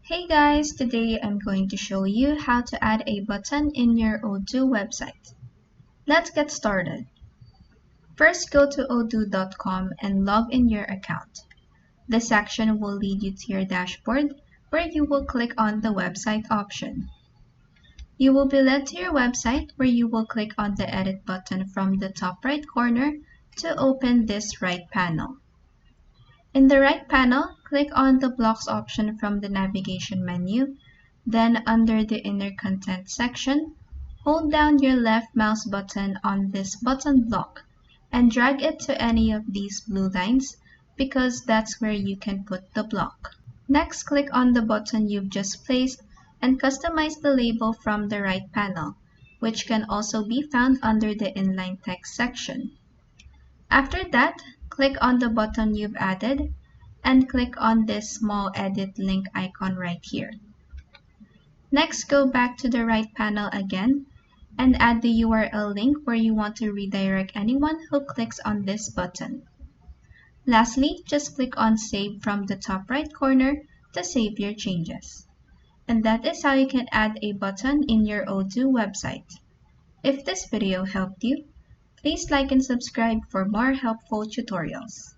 Hey guys, today I'm going to show you how to add a button in your Odoo website. Let's get started. First, go to odoo.com and log in your account. This section will lead you to your dashboard where you will click on the website option. You will be led to your website where you will click on the edit button from the top right corner to open this right panel. In the right panel, click on the blocks option from the navigation menu. Then under the inner content section, hold down your left mouse button on this button block and drag it to any of these blue lines because that's where you can put the block. Next, click on the button you've just placed and customize the label from the right panel, which can also be found under the inline text section. After that, click on the button you've added and click on this small edit link icon right here. Next, go back to the right panel again and add the URL link where you want to redirect anyone who clicks on this button. Lastly, just click on Save from the top right corner to save your changes. And that is how you can add a button in your Odoo website. If this video helped you, please like and subscribe for more helpful tutorials.